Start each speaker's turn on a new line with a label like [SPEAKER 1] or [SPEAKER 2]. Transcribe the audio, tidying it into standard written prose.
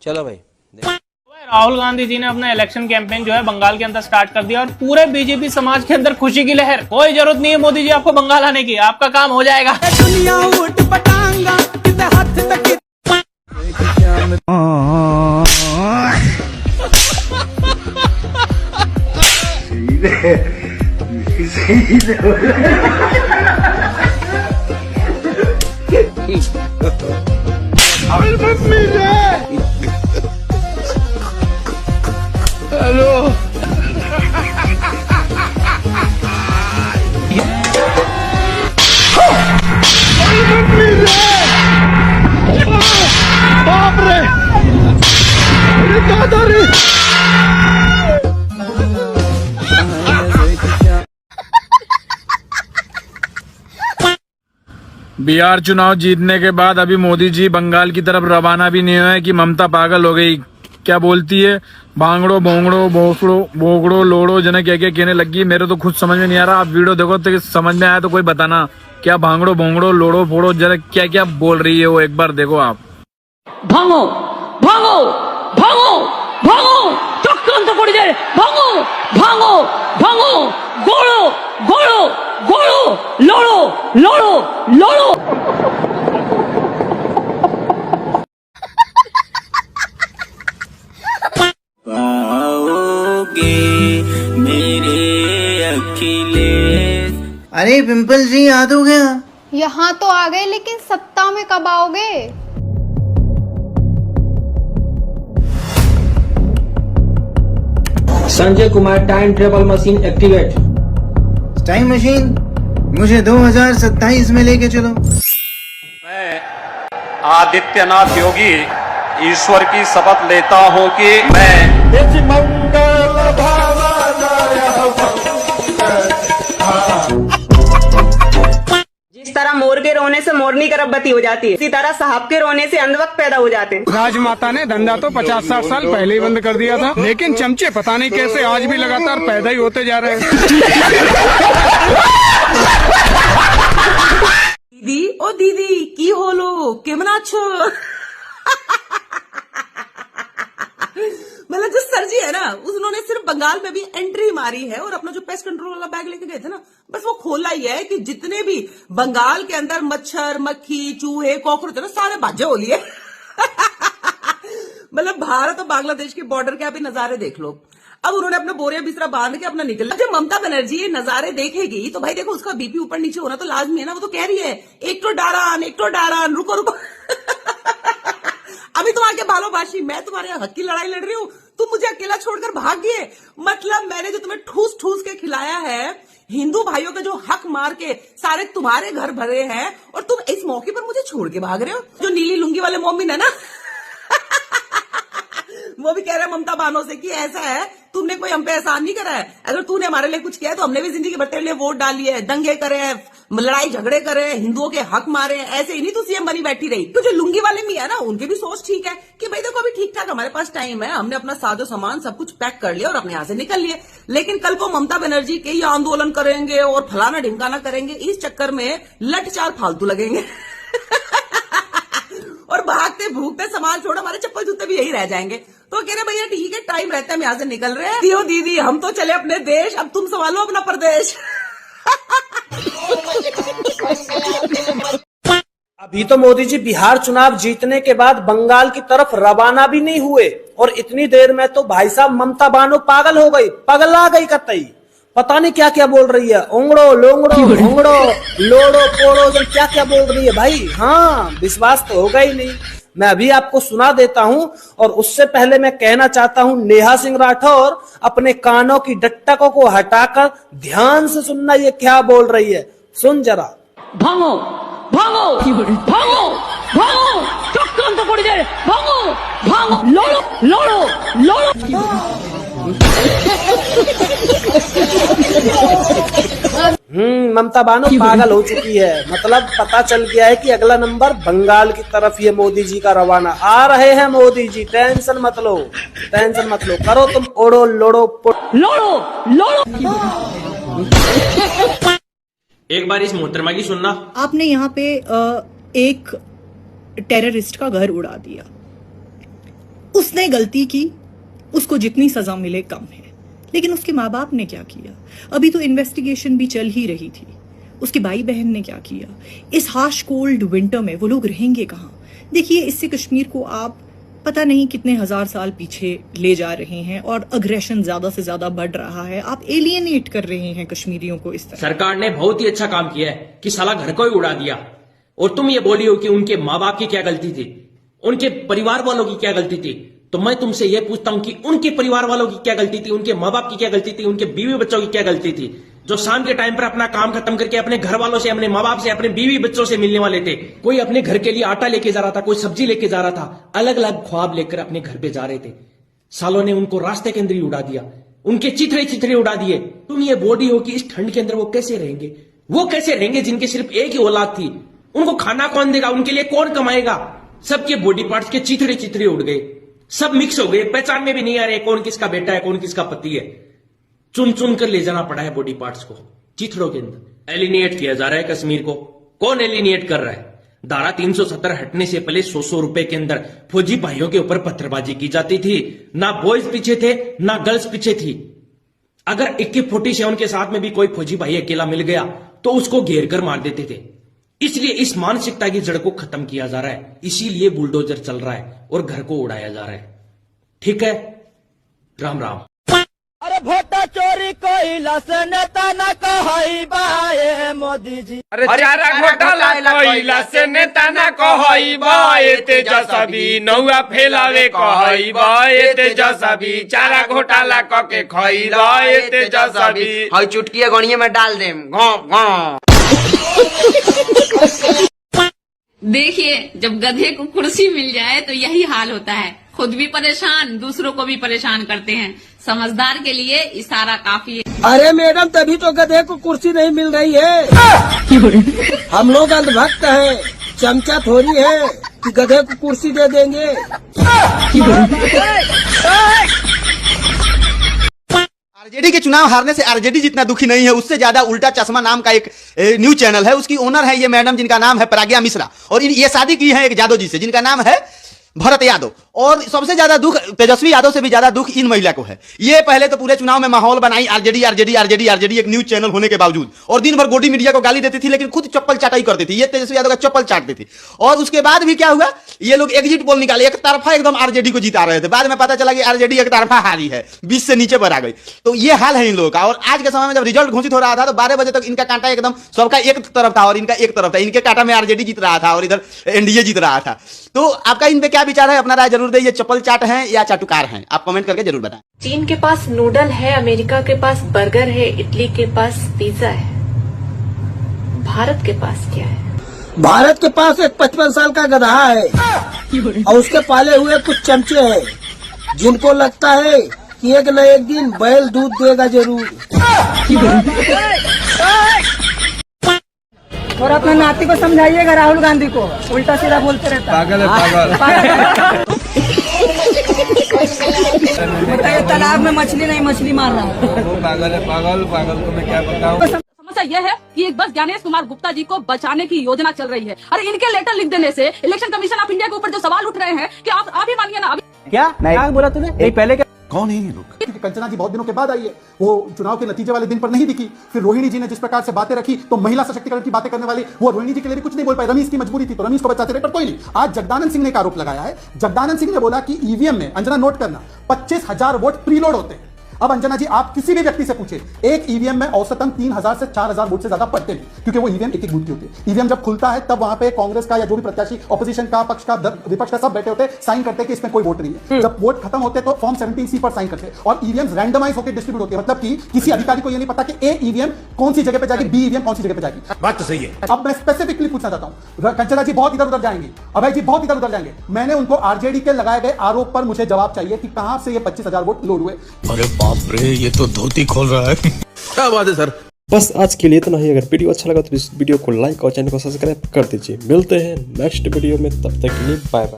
[SPEAKER 1] चलो भाई।
[SPEAKER 2] राहुल गांधी जी ने अपना इलेक्शन कैंपेन जो है बंगाल के अंदर स्टार्ट कर दिया और पूरे बीजेपी समाज के अंदर खुशी की लहर। कोई जरूरत नहीं है मोदी जी आपको बंगाल आने की, आपका काम हो जाएगा। दुनिया उठ पटांगा हाथ तक।
[SPEAKER 3] हेलो बाप रे, दादा रे। बिहार चुनाव जीतने के बाद अभी मोदी जी बंगाल की तरफ रवाना भी नहीं हुए कि ममता पागल हो गई। क्या बोलती है, भांगड़ो भोंगड़ो भोसड़ो भोगड़ो लोड़ो जना क्या क्या कहने लगी। मेरे तो खुद समझ में नहीं आ रहा। आप वीडियो देखो तो समझ में आया तो कोई बताना, क्या भांगड़ो भोंगड़ो लोड़ो फोड़ो जरा क्या क्या बोल रही है वो, एक बार देखो आप।
[SPEAKER 4] भांगो भांगो भांगो भांगो चक्रांत पड़ जाए, भांगो भांगो भांगो गोड़ो गोड़ो गोड़ो लोड़ो लोड़ो लोड़ो।
[SPEAKER 5] अरे पिंपल जी याद हो गया?
[SPEAKER 6] यहाँ तो आ गए, लेकिन सत्ता में कब आओगे?
[SPEAKER 7] Sanjay Kumar time travel machine activate.
[SPEAKER 5] Time machine मुझे 2027 में लेके चलो।
[SPEAKER 8] मैं आदित्यनाथ योगी ईश्वर की शपथ लेता हूं कि मैं
[SPEAKER 9] जिस तरह मोर के रोने से मोरनी गर्भवती हो जाती है, इसी तरह साहब के रोने से अंधवक्त पैदा हो जाते हैं।
[SPEAKER 3] राजमाता ने धंधा तो 50-60 साल पहले ही बंद कर दिया था, लेकिन चमचे पता नहीं कैसे आज भी लगातार पैदा ही होते जा रहे हैं।
[SPEAKER 9] दीदी ओ दीदी की होलो केमना छो। मतलब जो सर जी है ना, उन्होंने सिर्फ बंगाल में भी एंट्री मारी है और अपना जो पेस्ट कंट्रोल वाला बैग लेके गए थे ना, बस वो खोला ही है कि जितने भी बंगाल के अंदर मच्छर मक्खी चूहे कॉकरोच है ना, सारे बाजे हो लिए। मतलब भारत और बांग्लादेश के बॉर्डर के आप नजारे देख लो। अब उन्होंने अपना बोरिया बिस्तरा बांध के अपना निकल। जब ममता बनर्जी ये नजारे देखेगी तो भाई देखो, उसका बीपी ऊपर नीचे होना तो लाजमी है ना। वो तो कह रही है एक तो डारान रुको रुको। अभी तुम आके बालोबाशी, मैं तुम्हारे हक की लड़ाई लड़ रही हूँ, तुम मुझे अकेला छोड़कर भाग गए। मतलब मैंने जो तुम्हें ठूस ठूस के खिलाया है, हिंदू भाइयों के जो हक मार के सारे तुम्हारे घर भरे हैं, और तुम इस मौके पर मुझे छोड़ के भाग रहे हो। जो नीली लुंगी वाले मोमिन है ना, वो भी कह रहे हैं ममता बानो से कि ऐसा है, तुमने कोई हम पे एहसान नहीं करा है। अगर तूने हमारे लिए कुछ किया है तो हमने भी जिंदगी भर तेरे लिए वोट डाली है, दंगे करे, लड़ाई झगड़े करे, हिंदुओं के हक मारे, ऐसे ही नहीं तू सीएम बनी बैठी रही। तो जो लुंगी वाले मियां ना, उनकी भी सोच ठीक है कि भाई देखो अभी ठीक ठाक हमारे पास टाइम है, हमने अपना साजो सामान सब कुछ पैक कर लिया और अपने यहाँ से निकल लिए। लेकिन कल को ममता बनर्जी के ही आंदोलन करेंगे और फलाना ढिमकाना करेंगे, इस चक्कर में लट चार फालतू लगेंगे। और भागते भूखते समाज छोड़ हमारे चप्पल जूते भी यही रह जाएंगे। तो कह रहे भैया ठीक है, टाइम रहता है, हम यहाँ से निकल रहे हैं। दियो दीदी हम तो चले अपने देश, अब तुम संभालो अपना प्रदेश।
[SPEAKER 10] अभी तो मोदी जी बिहार चुनाव जीतने के बाद बंगाल की तरफ रवाना भी नहीं हुए, और इतनी देर में तो भाई साहब ममता बानो पागल हो गई, पगला गई कतई। पता नहीं क्या क्या बोल रही है, ओंगड़ो लोंगड़ो भोंगड़ो लोड़ो पोड़ो, क्या क्या बोल रही है भाई। हाँ, विश्वास तो होगा ही नहीं। मैं अभी आपको सुना देता हूं, और उससे पहले मैं कहना चाहता हूं, नेहा सिंह राठौर अपने कानों की डट्टकों को हटाकर ध्यान से सुनना, ये क्या बोल रही है। सुन जरा।
[SPEAKER 4] भांगो भांगो भांगो भांगो चक्रांत पड़ जाए, भांगो भांगो लोड़ो लोड़ो लोड़ो।
[SPEAKER 10] ममता बानो पागल हो चुकी है। मतलब पता चल गया है कि अगला नंबर बंगाल की तरफ ये मोदी जी का रवाना। आ रहे हैं मोदी जी, टेंशन मत लो, टेंशन मत लो, करो तुम ओड़ो लोड़ो
[SPEAKER 4] लोड़ो लोड़ो।
[SPEAKER 7] एक बार इस मोहतरमा की सुनना।
[SPEAKER 11] आपने यहाँ पे एक टेररिस्ट का घर उड़ा दिया,
[SPEAKER 1] जिसने गलती की उसको जितनी सजा मिले कम है, लेकिन उसके माँ बाप ने क्या किया? अभी तो इन्वेस्टिगेशन भी चल ही रही थी। उसके भाई बहन ने क्या किया? इस हार्श कोल्ड विंटर में वो लोग रहेंगे कहाँ? देखिए, इससे कश्मीर को आप पता नहीं कितने हजार साल पीछे ले जा रहे हैं और अग्रेशन ज्यादा से ज्यादा बढ़ रहा है। आप एलियनेट कर रहे हैं कश्मीरियों को इस तरह।
[SPEAKER 7] सरकार ने बहुत ही अच्छा काम किया है कि साला घर को ही उड़ा दिया। और तुम ये बोली हो कि उनके माँ बाप की क्या गलती थी, उनके परिवार वालों की क्या गलती थी। तो मैं तुमसे यह पूछता हूं कि उनके परिवार वालों की क्या गलती थी, उनके माँ बाप की क्या गलती थी, उनके बीवी बच्चों की क्या गलती थी, जो शाम के टाइम पर अपना काम खत्म करके अपने घर वालों से, अपने माँ बाप से, अपने बीवी बच्चों से मिलने वाले थे। कोई अपने घर के लिए आटा लेके जा रहा था, कोई सब्जी लेके जा रहा था, अलग अलग ख्वाब लेकर अपने घर पे जा रहे थे। सालों ने उनको रास्ते के अंदर ही उड़ा दिया, उनके चिथड़े चिथड़े उड़ा दिए। तुम ये बॉडी हो कि इस ठंड के अंदर वो कैसे रहेंगे? वो कैसे रहेंगे जिनके सिर्फ एक ही औलाद थी? उनको खाना कौन देगा? उनके लिए कौन कमाएगा? सबके बॉडी पार्ट्स के चिथड़े चिथड़े उड़ गए, सब मिक्स हो गए, पहचान में भी नहीं आ रहे कौन किसका बेटा है, कौन किसका पति है। चुन चुन कर ले जाना पड़ा है बॉडी पार्ट्स को चिथड़ों के अंदर। एलिनिएट किया जा रहा है कश्मीर को। कौन एलिनिएट कर रहा है? धारा 370 हटने से पहले 100 रुपए के अंदर फौजी भाइयों के ऊपर पत्थरबाजी की जाती थी। ना बॉयज पीछे थे, ना गर्ल्स पीछे थी। अगर AK-47 के साथ में भी कोई फौजी भाई अकेला मिल गया तो उसको घेर कर मार देते थे। इसलिए इस मानसिकता की जड़ को खत्म किया जा रहा है, इसीलिए बुलडोजर चल रहा है और घर को उड़ाया जा रहा है। ठीक है, राम राम।
[SPEAKER 10] अरे वोटा चोरी कोई नेता न कहई बाए मोदी जी।
[SPEAKER 3] अरे चारा घोटाला कोइला से नेता ना कहई बा, ए तेजस्वी नौआ फैलावे कहई बा, ए तेजस्वी चारा घोटाला क के खई बा, ए तेजस्वी
[SPEAKER 11] हई चुटकी गणिये में डाल देम घों घों।
[SPEAKER 4] देखिए, जब गधे को कुर्सी मिल जाए तो यही हाल होता है। खुद भी परेशान, दूसरों को भी परेशान करते हैं। समझदार के लिए इशारा काफी है।
[SPEAKER 10] अरे मैडम, तभी तो गधे को कुर्सी नहीं मिल रही है। हम लोग अंधभक्त हैं, चमचा थोड़ी है कि गधे को कुर्सी दे देंगे।
[SPEAKER 5] आरजेडी के चुनाव हारने से आरजेडी जितना दुखी नहीं है, उससे ज्यादा उल्टा चश्मा नाम का एक न्यूज चैनल है, उसकी ओनर है ये मैडम जिनका नाम है प्रज्ञा मिश्रा, और ये शादी की है एक यादव जी से जिनका नाम है भरत यादव। और सबसे ज्यादा दुख तेजस्वी यादव से भी ज्यादा दुख इन महिला को है। ये पहले तो पूरे चुनाव में माहौल बनाई आरजेडी आरजेडी आरजेडी आरजेडी एक न्यूज चैनल होने के बावजूद, और दिन भर गोडी मीडिया को गाली देती थी, लेकिन खुद चप्पल चाटाई करती थी। ये तेजस्वी यादव का चप्पल चाटती थी। और उसके बाद भी क्या हुआ, ये लोग एग्जिट पोल निकाले, एक तरफा एकदम आरजेडी को जिता रहे थे। बाद में पता चला कि आरजेडी एक तरफा हारी है, 20 से नीचे पर आ गई। तो ये हाल है इन लोगों का। और आज के समय में जब रिजल्ट घोषित हो रहा था तो 12 बजे तक इनका कांटा एकदम सबका एक तरफ था और इनका एक तरफ था। इनके कांटा में आरजेडी जीत रहा था और इधर एनडीए जीत रहा था। तो आपका इन पे क्या विचार है? अपना राय जरूर दे। ये चप्पल चाट हैं या चाटुकार हैं? आप कमेंट करके जरूर बताएं।
[SPEAKER 1] चीन के पास नूडल है, अमेरिका के पास बर्गर है, इटली के पास पिज्जा है। भारत के पास क्या है?
[SPEAKER 10] भारत के पास एक 55 साल का गधा है और उसके पाले हुए कुछ चमचे हैं जिनको लगता है कि एक न एक दिन बैल दूध देगा जरूर। और अपने नाती को समझाइएगा, राहुल गांधी को उल्टा सीधा बोलते रहता है। पागल है पागल। बताइए, तालाब में मछली नहीं, मछली मार रहा है। पागल है पागल, पागल को मैं क्या बताऊं।
[SPEAKER 4] समस्या यह है कि एक बस ज्ञानेश कुमार गुप्ता जी को बचाने की योजना चल रही है। अरे इनके लेटर लिख देने से इलेक्शन कमीशन ऑफ इंडिया के ऊपर जो सवाल उठ रहे हैं कि आप ही मानिए ना।
[SPEAKER 10] क्या बोला तूने? नहीं, पहले क्या?
[SPEAKER 5] कौन है ये लोग? क्योंकि कंचना जी बहुत दिनों के बाद आई है, वो चुनाव के नतीजे वाले दिन पर नहीं दिखी। फिर रोहिणी जी ने जिस प्रकार से बातें रखी, तो महिला सशक्तिकरण की बातें करने वाली वो रोहिणी जी के लिए भी कुछ नहीं बोल पाई। रमीश की मजबूरी थी तो रमीश को बचाते रहे, पर कोई नहीं। आज जगदानंद सिंह ने एक आरोप लगाया है। जगदानंद सिंह ने बोला कि ईवीएम में, अंजना नोट करना, 25,000 वोट प्रीलोड होते हैं। अब अंजना जी, आप किसी भी व्यक्ति से पूछे, एक ईवीएम में औसतन 3,000 से 4,000 वोट से ज्यादा पड़ते नहीं, क्योंकि वो ईवीएम एक एक बूथ की होती है। ईवीएम जब खुलता है तब वहां पे कांग्रेस का या जो भी प्रत्याशी, ऑपोजिशन का, पक्ष का, विपक्ष का, सब बैठे होते, साइन करते कि इसमें कोई वोट नहीं है। जब वोट खत्म होते तो फॉर्म 17C पर साइन करते, और ईवीएम रैंडमाइज होकर डिस्ट्रीब्यूट होती है। मतलब कि किसी अधिकारी को यह नहीं पता कि ए ईवीएम कौन सी जगह पे जाएगी, बी ईवीएम कौन सी जगह पे जाएगी। बात तो सही है। अब मैं स्पेसिफिकली पूछना चाहता हूं, कंचना जी बहुत इधर उधर जाएंगे, अभय जी बहुत इधर उधर जाएंगे। मैंने उनको आरजेडी के लगाए गए आरोप पर मुझे जवाब चाहिए कि कहां से ये 25,000 वोट लोड हुए।
[SPEAKER 3] अरे बाप रे, ये तो धोती खोल रहा है। क्या बात है सर।
[SPEAKER 12] बस आज के लिए इतना ही। अगर वीडियो अच्छा लगा तो इस वीडियो को लाइक और चैनल को सब्सक्राइब कर दीजिए। मिलते हैं नेक्स्ट वीडियो में, तब तक के लिए बाय बाय।